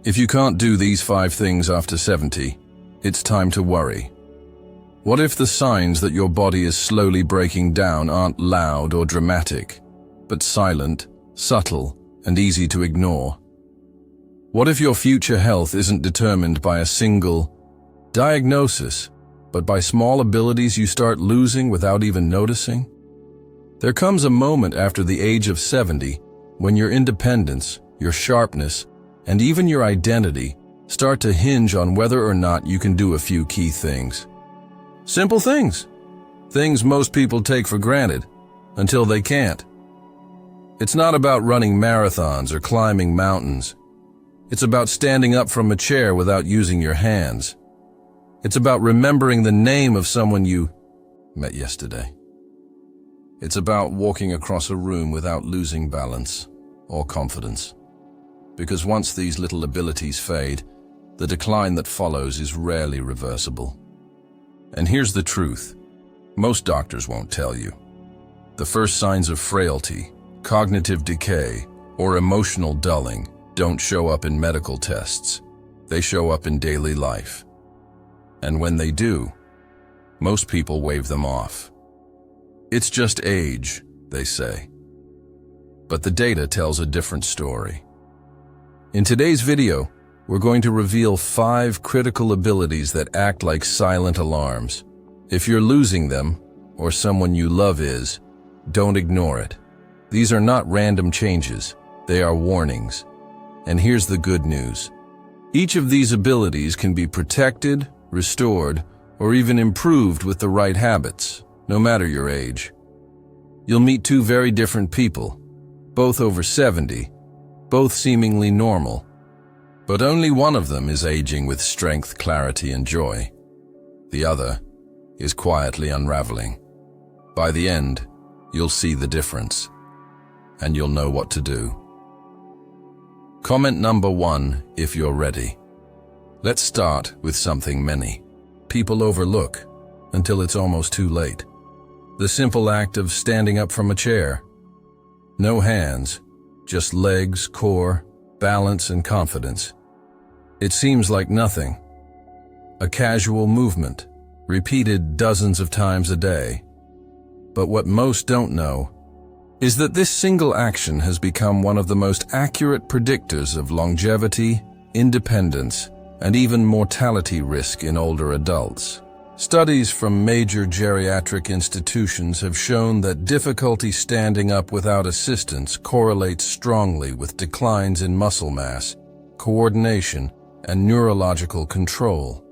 If you can't do these 5 things after 70, it's time to worry. What if the signs that your body is slowly breaking down aren't loud or dramatic, but silent, subtle, and easy to ignore? What if your future health isn't determined by a single diagnosis, but by small abilities you start losing without even noticing? There comes a moment after the age of 70 when your independence, your sharpness, and even your identity start to hinge on whether or not you can do a few key things. Simple things. Things most people take for granted until they can't. It's not about running marathons or climbing mountains. It's about standing up from a chair without using your hands. It's about remembering the name of someone you met yesterday. It's about walking across a room without losing balance or confidence. Because once these little abilities fade, the decline that follows is rarely reversible. And here's the truth. Most doctors won't tell you. The first signs of frailty, cognitive decay, or emotional dulling don't show up in medical tests. They show up in daily life. And when they do, most people wave them off. It's just age, they say. But the data tells a different story. In today's video, we're going to reveal 5 critical abilities that act like silent alarms. If you're losing them, or someone you love is, don't ignore it. These are not random changes, they are warnings. And here's the good news. Each of these abilities can be protected, restored, or even improved with the right habits, no matter your age. You'll meet 2 very different people, both over 70, both seemingly normal. But only one of them is aging with strength, clarity, and joy. The other is quietly unraveling. By the end, you'll see the difference, and you'll know what to do. Comment number 1, if you're ready. Let's start with something many people overlook until it's almost too late. The simple act of standing up from a chair. No hands, just legs, core, balance, and confidence. It seems like nothing. A casual movement, repeated dozens of times a day. But what most don't know is that this single action has become one of the most accurate predictors of longevity, independence, and even mortality risk in older adults. Studies from major geriatric institutions have shown that difficulty standing up without assistance correlates strongly with declines in muscle mass, coordination, and neurological control.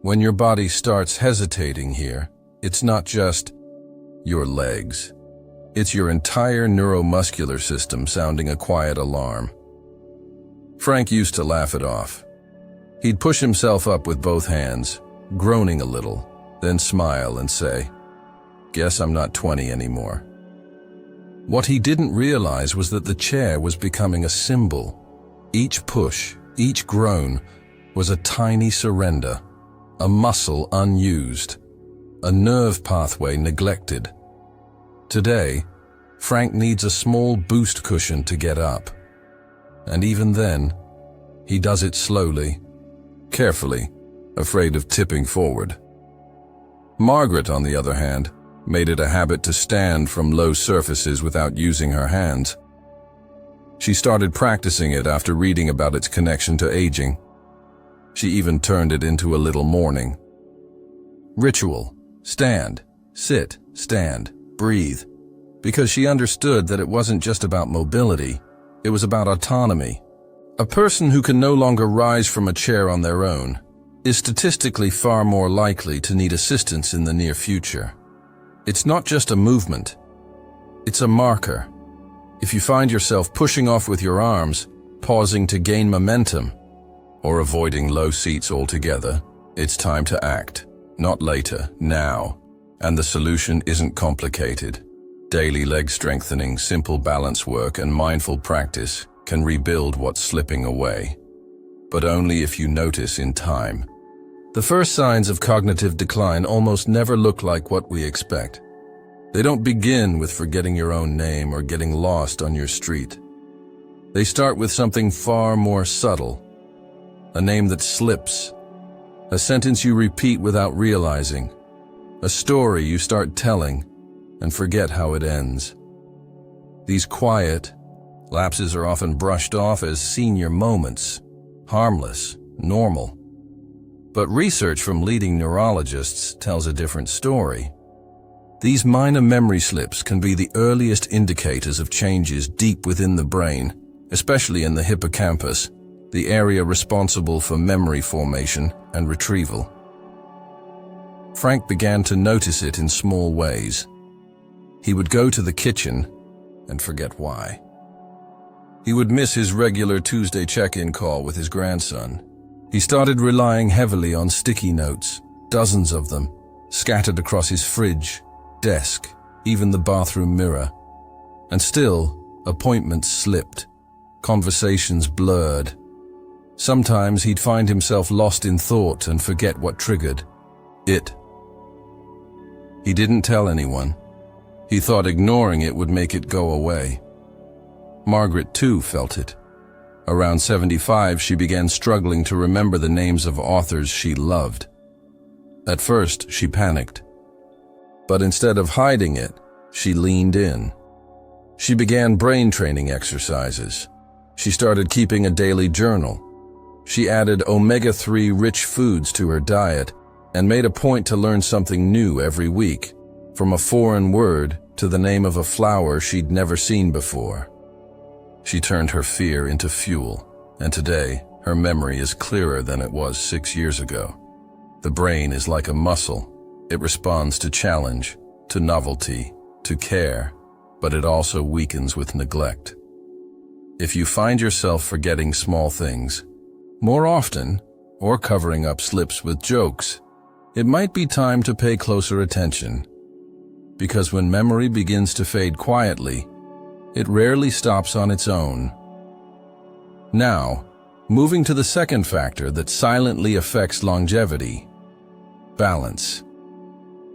When your body starts hesitating here, it's not just your legs. It's your entire neuromuscular system sounding a quiet alarm. Frank used to laugh it off. He'd push himself up with both hands, groaning a little, then smile and say, "Guess I'm not 20 anymore." What he didn't realize was that the chair was becoming a symbol. Each push, each groan, was a tiny surrender, a muscle unused, a nerve pathway neglected. Today, Frank needs a small boost cushion to get up. And even then, he does it slowly, carefully, afraid of tipping forward. Margaret, on the other hand, made it a habit to stand from low surfaces without using her hands. She started practicing it after reading about its connection to aging. She even turned it into a little morning ritual. Stand, sit, stand, breathe. Because she understood that it wasn't just about mobility, it was about autonomy. A person who can no longer rise from a chair on their own is statistically far more likely to need assistance in the near future. It's not just a movement, it's a marker. If you find yourself pushing off with your arms, pausing to gain momentum, or avoiding low seats altogether, it's time to act. Not later, now. And the solution isn't complicated. Daily leg strengthening, simple balance work, and mindful practice can rebuild what's slipping away. But only if you notice in time. The first signs of cognitive decline almost never look like what we expect. They don't begin with forgetting your own name or getting lost on your street. They start with something far more subtle, a name that slips, a sentence you repeat without realizing, a story you start telling and forget how it ends. These quiet lapses are often brushed off as senior moments, harmless, normal. But research from leading neurologists tells a different story. These minor memory slips can be the earliest indicators of changes deep within the brain, especially in the hippocampus, the area responsible for memory formation and retrieval. Frank began to notice it in small ways. He would go to the kitchen and forget why. He would miss his regular Tuesday check-in call with his grandson. He started relying heavily on sticky notes, dozens of them, scattered across his fridge, desk, even the bathroom mirror. And still, appointments slipped, conversations blurred. Sometimes he'd find himself lost in thought and forget what triggered it. He didn't tell anyone. He thought ignoring it would make it go away. Margaret, too, felt it. Around 75, she began struggling to remember the names of authors she loved. At first, she panicked. But instead of hiding it, she leaned in. She began brain training exercises. She started keeping a daily journal. She added omega-3 rich foods to her diet and made a point to learn something new every week, from a foreign word to the name of a flower she'd never seen before. She turned her fear into fuel, and today, her memory is clearer than it was 6 years ago. The brain is like a muscle. It responds to challenge, to novelty, to care, but it also weakens with neglect. If you find yourself forgetting small things more often, or covering up slips with jokes, it might be time to pay closer attention. Because when memory begins to fade quietly, it rarely stops on its own. Now, moving to the second factor that silently affects longevity: balance.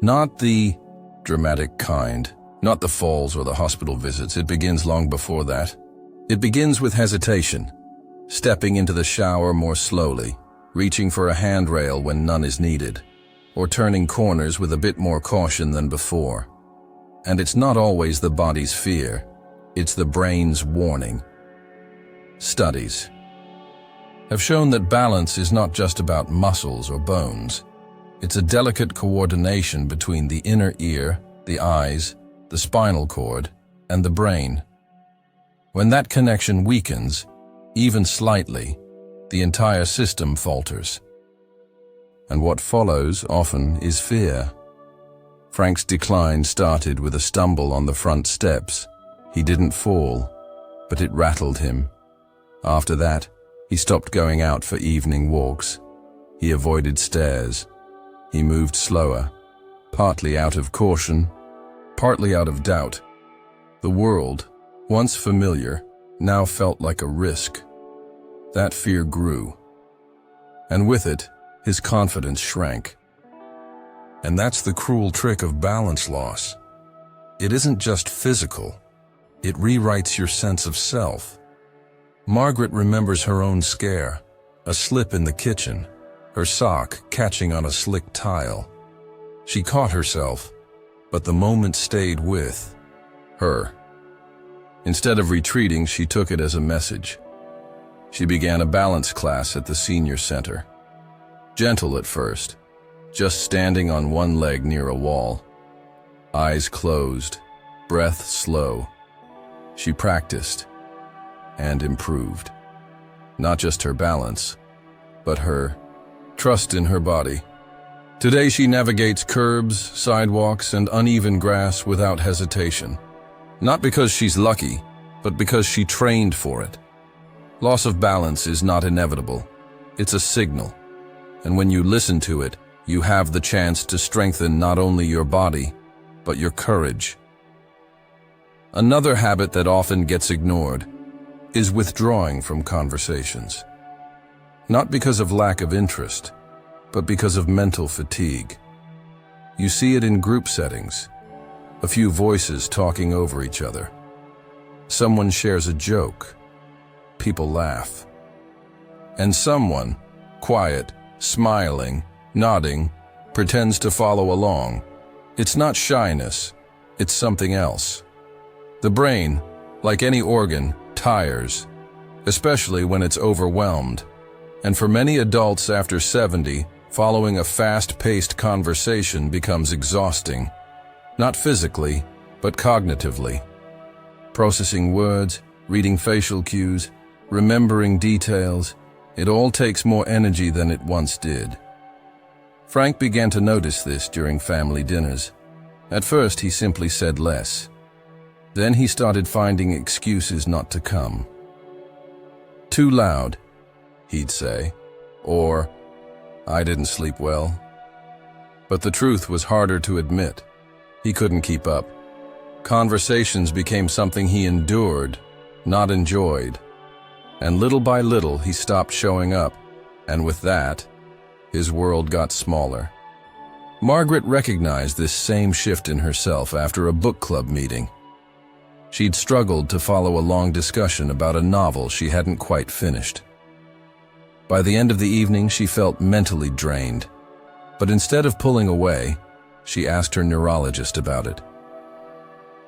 Not the dramatic kind, not the falls or the hospital visits. It begins long before that. It begins with hesitation, stepping into the shower more slowly, reaching for a handrail when none is needed, or turning corners with a bit more caution than before. And it's not always the body's fear. It's the brain's warning. Studies have shown that balance is not just about muscles or bones. It's a delicate coordination between the inner ear, the eyes, the spinal cord, and the brain. When that connection weakens, even slightly, the entire system falters. And what follows often is fear. Frank's decline started with a stumble on the front steps. He didn't fall, but it rattled him. After that, he stopped going out for evening walks. He avoided stairs. He moved slower, partly out of caution, partly out of doubt. The world, once familiar, now felt like a risk. That fear grew, and with it, his confidence shrank. And that's the cruel trick of balance loss. It isn't just physical. It rewrites your sense of self. Margaret remembers her own scare, a slip in the kitchen, her sock catching on a slick tile. She caught herself, but the moment stayed with her. Instead of retreating, she took it as a message. She began a balance class at the senior center. Gentle at first, just standing on one leg near a wall. Eyes closed, breath slow. She practiced and improved. Not just her balance, but her trust in her body. Today she navigates curbs, sidewalks, and uneven grass without hesitation. Not because she's lucky, but because she trained for it. Loss of balance is not inevitable. It's a signal. And when you listen to it, you have the chance to strengthen not only your body, but your courage. Another habit that often gets ignored is withdrawing from conversations. Not because of lack of interest, but because of mental fatigue. You see it in group settings. A few voices talking over each other. Someone shares a joke. People laugh. And someone, quiet, smiling, nodding, pretends to follow along. It's not shyness, it's something else. The brain, like any organ, tires, especially when it's overwhelmed. And for many adults after 70, following a fast-paced conversation becomes exhausting. Not physically, but cognitively. Processing words, reading facial cues, remembering details, it all takes more energy than it once did. Frank began to notice this during family dinners. At first, he simply said less. Then he started finding excuses not to come. Too loud, he'd say, or I didn't sleep well. But the truth was harder to admit. He couldn't keep up. Conversations became something he endured, not enjoyed. And little by little, he stopped showing up, and with that, his world got smaller. Margaret recognized this same shift in herself after a book club meeting. She'd struggled to follow a long discussion about a novel she hadn't quite finished. By the end of the evening, she felt mentally drained. But instead of pulling away, she asked her neurologist about it.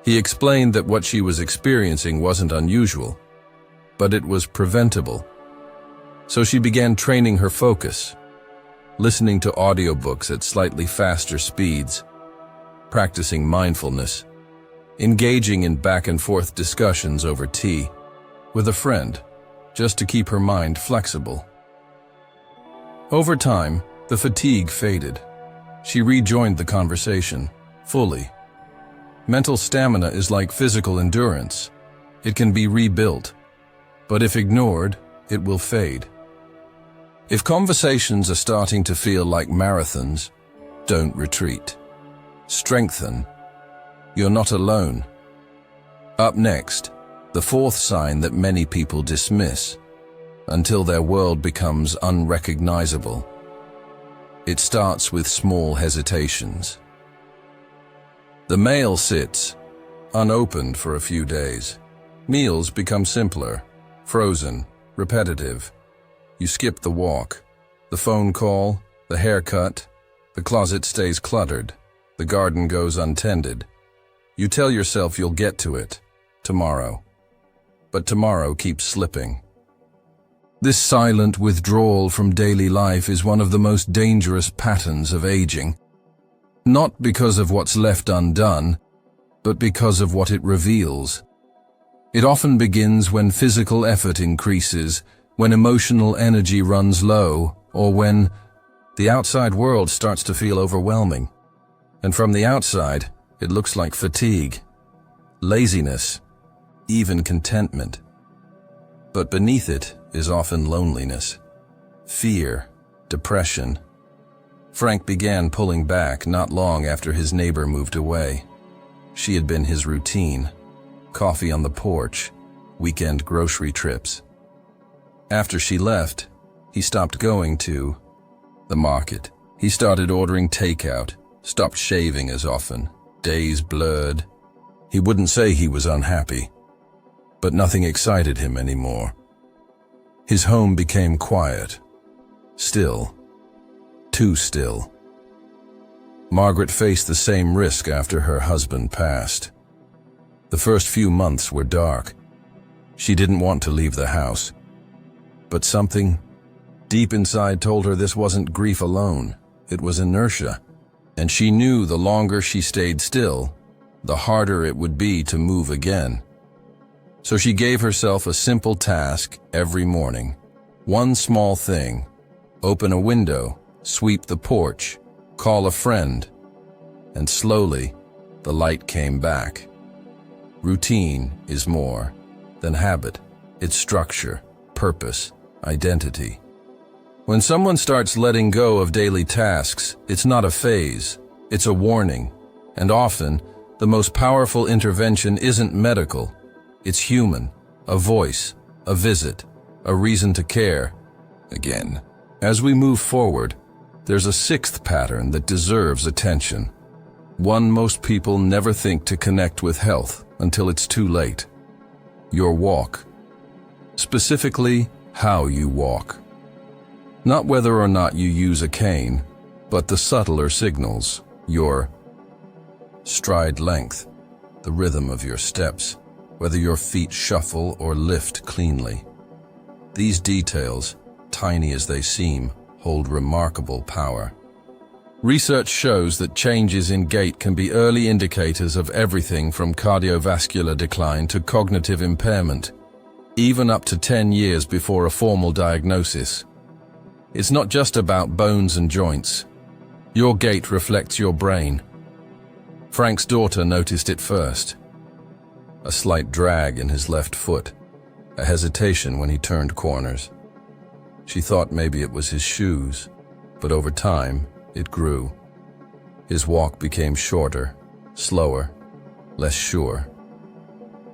He explained that what she was experiencing wasn't unusual, but it was preventable. So she began training her focus, listening to audiobooks at slightly faster speeds, practicing mindfulness, engaging in back-and-forth discussions over tea with a friend, just to keep her mind flexible. Over time, the fatigue faded. She rejoined the conversation, fully. Mental stamina is like physical endurance. It can be rebuilt, but if ignored, it will fade. If conversations are starting to feel like marathons, don't retreat. Strengthen. You're not alone. Up next, the fourth sign that many people dismiss until their world becomes unrecognizable. It starts with small hesitations. The mail sits, unopened for a few days. Meals become simpler, frozen, repetitive. You skip the walk, the phone call, the haircut, the closet stays cluttered, the garden goes untended. You tell yourself you'll get to it, tomorrow. But tomorrow keeps slipping. This silent withdrawal from daily life is one of the most dangerous patterns of aging. Not because of what's left undone, but because of what it reveals. It often begins when physical effort increases, when emotional energy runs low, or when the outside world starts to feel overwhelming. And from the outside, it looks like fatigue, laziness, even contentment. But beneath it is often loneliness, fear, depression. Frank began pulling back not long after his neighbor moved away. She had been his routine: coffee on the porch, weekend grocery trips. After she left, he stopped going to the market. He started ordering takeout, stopped shaving as often, days blurred. He wouldn't say he was unhappy, but nothing excited him anymore. His home became quiet, still, too still. Margaret faced the same risk after her husband passed. The first few months were dark. She didn't want to leave the house. But something deep inside told her this wasn't grief alone, it was inertia. And she knew the longer she stayed still, the harder it would be to move again. So she gave herself a simple task every morning. One small thing: open a window, sweep the porch, call a friend. And slowly, the light came back. Routine is more than habit. It's structure, purpose, identity. When someone starts letting go of daily tasks, it's not a phase, it's a warning. And often, the most powerful intervention isn't medical. It's human, a voice, a visit, a reason to care. Again, as we move forward, there's a sixth pattern that deserves attention. One most people never think to connect with health until it's too late. Your walk. Specifically, how you walk. Not whether or not you use a cane, but the subtler signals, your stride length, the rhythm of your steps, whether your feet shuffle or lift cleanly. These details, tiny as they seem, hold remarkable power. Research shows that changes in gait can be early indicators of everything from cardiovascular decline to cognitive impairment, even up to 10 years before a formal diagnosis. It's not just about bones and joints. Your gait reflects your brain. Frank's daughter noticed it first. A slight drag in his left foot, a hesitation when he turned corners. She thought maybe it was his shoes, but over time, it grew. His walk became shorter, slower, less sure.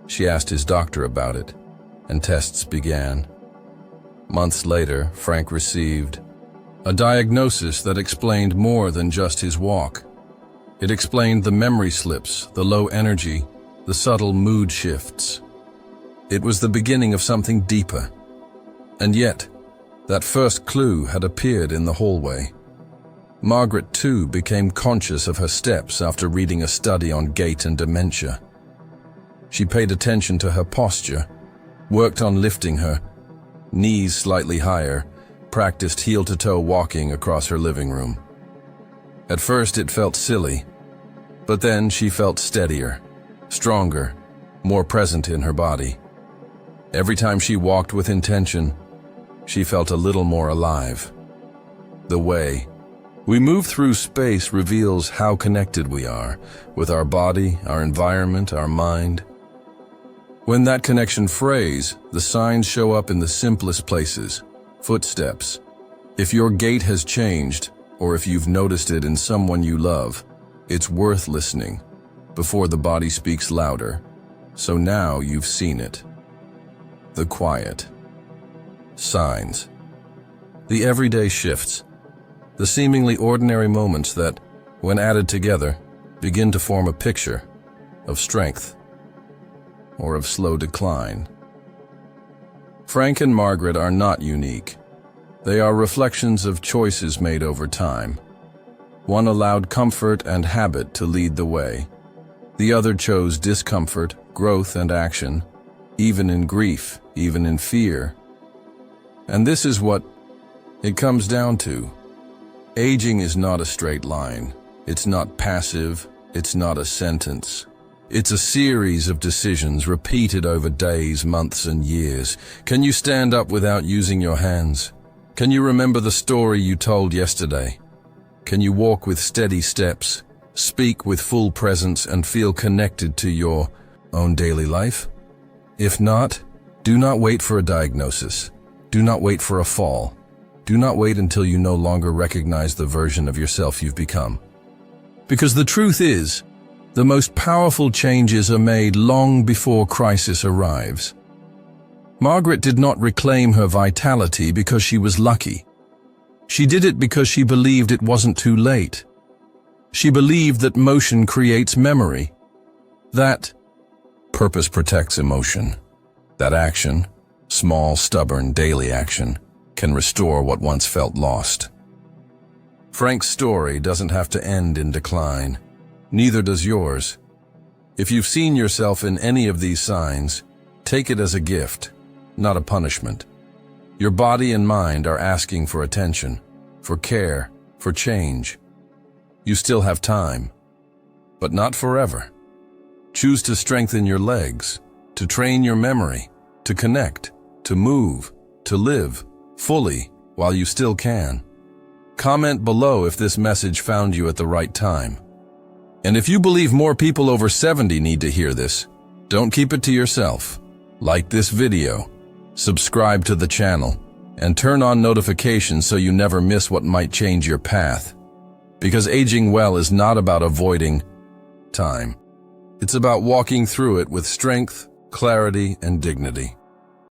She asked his doctor about it, and tests began. Months later, Frank received a diagnosis that explained more than just his walk. It explained the memory slips, the low energy, the subtle mood shifts. It was the beginning of something deeper. And yet, that first clue had appeared in the hallway. Margaret, too, became conscious of her steps after reading a study on gait and dementia. She paid attention to her posture, worked on lifting her knees slightly higher, practiced heel-to-toe walking across her living room. At first it felt silly, but then she felt steadier, stronger, more present in her body. Every time she walked with intention, she felt a little more alive. The way we move through space reveals how connected we are with our body, our environment, our mind. When that connection frays, the signs show up in the simplest places. Footsteps. If your gait has changed, or if you've noticed it in someone you love, it's worth listening before the body speaks louder. So now you've seen it. The quiet. Signs. The everyday shifts. The seemingly ordinary moments that, when added together, begin to form a picture of strength or of slow decline. Frank and Margaret are not unique. They are reflections of choices made over time. One allowed comfort and habit to lead the way. The other chose discomfort, growth, and action, even in grief, even in fear. And this is what it comes down to. Aging is not a straight line. It's not passive. It's not a sentence. It's a series of decisions repeated over days, months, and years. Can you stand up without using your hands? Can you remember the story you told yesterday? Can you walk with steady steps, speak with full presence, and feel connected to your own daily life? If not, do not wait for a diagnosis. Do not wait for a fall. Do not wait until you no longer recognize the version of yourself you've become. Because the truth is, the most powerful changes are made long before crisis arrives. Margaret did not reclaim her vitality because she was lucky. She did it because she believed it wasn't too late. She believed that motion creates memory. That purpose protects emotion. That action, small, stubborn, daily action, can restore what once felt lost. Frank's story doesn't have to end in decline. Neither does yours. If you've seen yourself in any of these signs, take it as a gift, not a punishment. Your body and mind are asking for attention, for care, for change. You still have time, but not forever. Choose to strengthen your legs, to train your memory, to connect, to move, to live fully while you still can. Comment below if this message found you at the right time. And if you believe more people over 70 need to hear this, don't keep it to yourself. Like this video, subscribe to the channel, and turn on notifications so you never miss what might change your path. Because aging well is not about avoiding time. It's about walking through it with strength, clarity, and dignity.